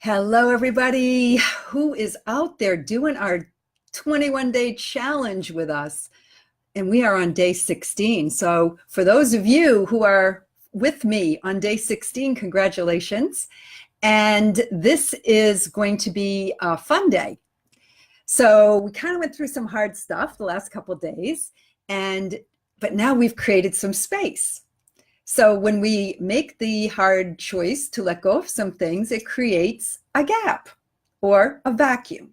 Hello, everybody who is out there doing our 21-day challenge with us. And we are on day 16. So for those of you who are with me on day 16, congratulations. And this is going to be a fun day. So we kind of went through some hard stuff the last couple of days, but now we've created some space. So when we make the hard choice to let go of some things, it creates a gap or a vacuum.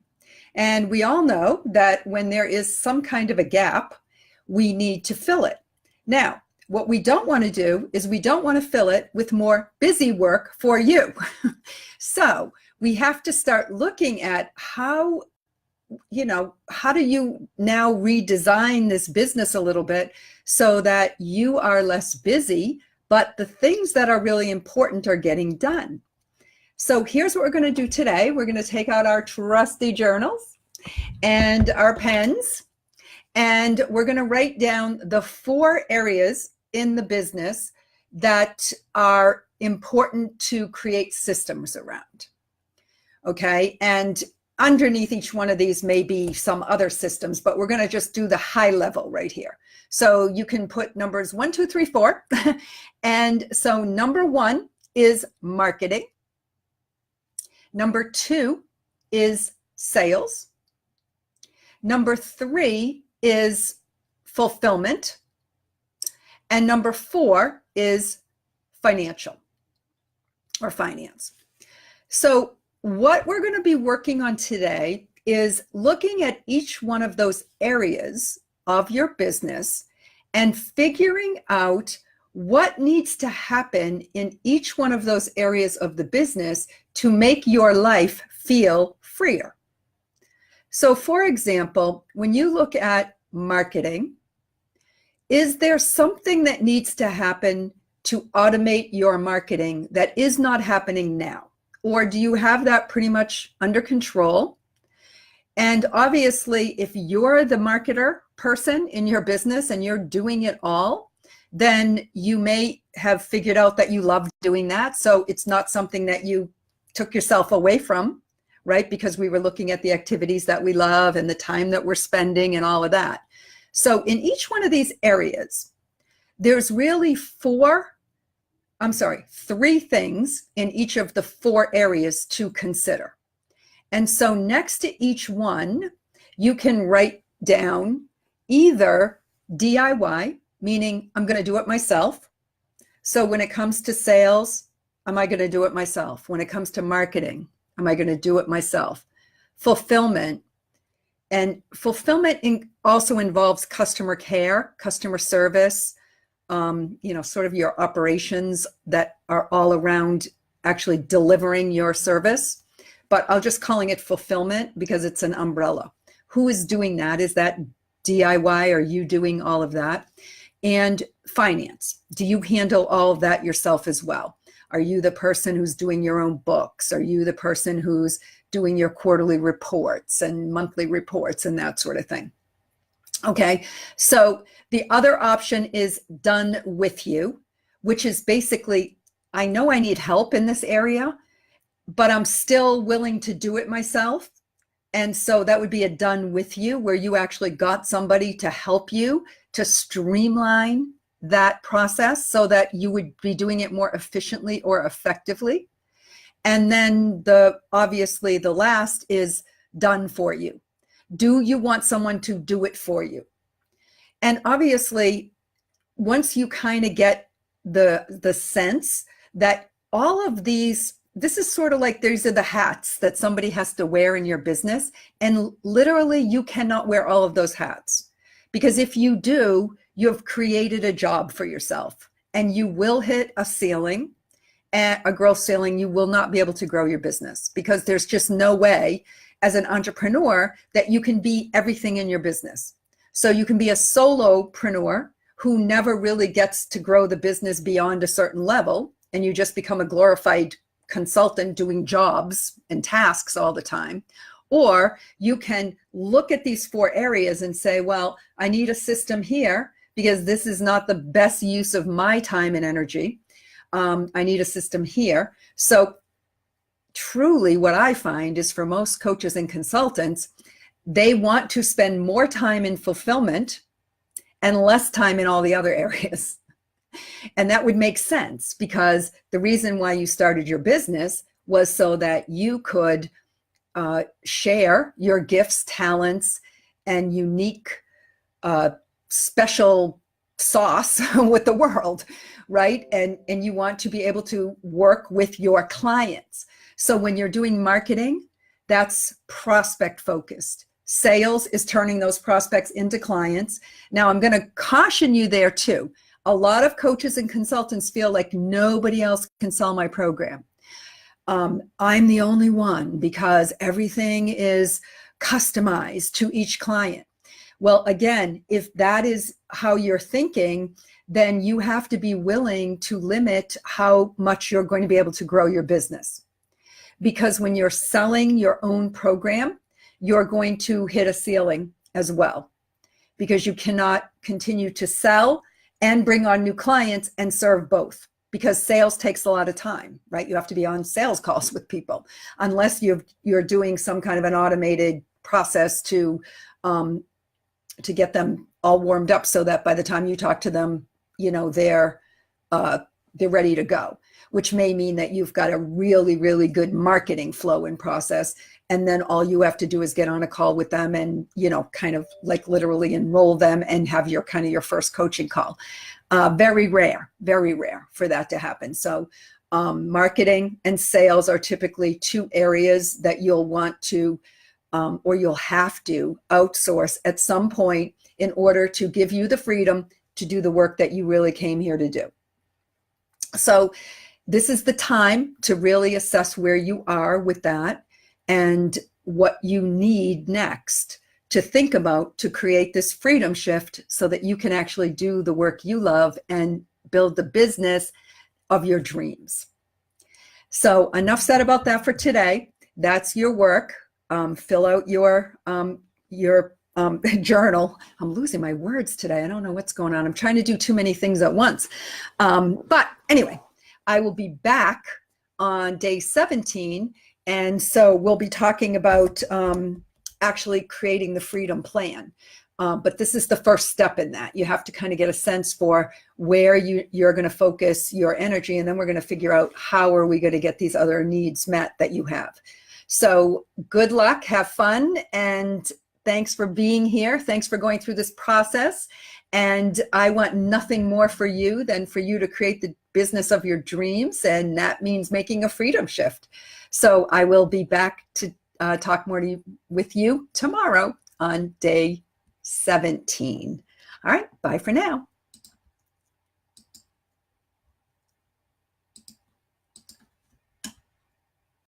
And we all know that when there is some kind of a gap, we need to fill it. Now, what we don't want to do is we don't want to fill it with more busy work for you. So we have to start looking at how do you now redesign this business a little bit so that you are less busy, but the things that are really important are getting done. So here's what we're going to do today. We're going to take out our trusty journals and our pens, and we're going to write down the 4 areas in the business that are important to create systems around. Okay, and underneath each one of these may be some other systems, but we're going to just do the high level right here. So you can put numbers 1, 2, 3, 4. And so number 1 is marketing. Number 2 is sales. Number 3 is fulfillment. And number 4 is financial or finance. So what we're going to be working on today is looking at each one of those areas of your business and figuring out what needs to happen in each one of those areas of the business to make your life feel freer. So for example, when you look at marketing, is there something that needs to happen to automate your marketing that is not happening now? Or do you have that pretty much under control? And obviously, if you're the marketer person in your business and you're doing it all, then you may have figured out that you love doing that. So it's not something that you took yourself away from, right? Because we were looking at the activities that we love and the time that we're spending and all of that. So in each one of these areas, there's really 3 things in each of the 4 areas to consider. And so next to each one, you can write down either DIY, meaning I'm going to do it myself. So when it comes to sales, am I going to do it myself? When it comes to marketing, am I going to do it myself? Fulfillment. And fulfillment also involves customer care, customer service, sort of your operations that are all around actually delivering your service. But I'll just calling it fulfillment because it's an umbrella. Who is doing that? Is that DIY? Are you doing all of that? And finance. Do you handle all of that yourself as well? Are you the person who's doing your own books? Are you the person who's doing your quarterly reports and monthly reports and that sort of thing? Okay, so the other option is done with you, which is basically, I know I need help in this area, but I'm still willing to do it myself. And so that would be a done with you, where you actually got somebody to help you to streamline that process so that you would be doing it more efficiently or effectively. And then obviously the last is done for you. Do you want someone to do it for you? And obviously, once you kind of get the sense that all of these, this is sort of like these are the hats that somebody has to wear in your business. And literally, you cannot wear all of those hats. Because if you do, you have created a job for yourself. And you will hit a ceiling, a growth ceiling. You will not be able to grow your business because there's just no way as an entrepreneur that you can be everything in your business. So you can be a solopreneur who never really gets to grow the business beyond a certain level, and you just become a glorified consultant doing jobs and tasks all the time. Or you can look at these 4 areas and say, well, I need a system here because this is not the best use of my time and energy. I need a system here. So truly what I find is for most coaches and consultants, they want to spend more time in fulfillment and less time in all the other areas. And that would make sense, because the reason why you started your business was so that you could share your gifts, talents, and unique special sauce with the world, right? And you want to be able to work with your clients. So when you're doing marketing, that's prospect focused. Sales is turning those prospects into clients. Now, I'm going to caution you there too. A lot of coaches and consultants feel like nobody else can sell my program. I'm the only one because everything is customized to each client. Well, again, if that is how you're thinking, then you have to be willing to limit how much you're going to be able to grow your business. Because when you're selling your own program, you're going to hit a ceiling as well, because you cannot continue to sell and bring on new clients and serve both, because sales takes a lot of time, right? You have to be on sales calls with people, unless you're doing some kind of an automated process to get them all warmed up so that by the time you talk to them, they're ready to go, which may mean that you've got a really, really good marketing flow and process. And then all you have to do is get on a call with them and, kind of like literally enroll them and have your first coaching call. Very rare for that to happen. So marketing and sales are typically two areas that you'll want to, or you'll have to outsource at some point in order to give you the freedom to do the work that you really came here to do. So this is the time to really assess where you are with that and what you need next to think about to create this freedom shift so that you can actually do the work you love and build the business of your dreams. So enough said about that for today. That's your work. Fill out your journal. I'm losing my words today. I don't know what's going on. I'm trying to do too many things at once. But anyway, I will be back on day 17. And so we'll be talking about actually creating the freedom plan. But this is the first step in that. You have to kind of get a sense for where you're going to focus your energy. And then we're going to figure out how are we going to get these other needs met that you have. So good luck, have fun, and thanks for being here. Thanks for going through this process. And I want nothing more for you than for you to create the business of your dreams. And that means making a freedom shift. So I will be back to talk more with you tomorrow on day 17. All right, bye for now.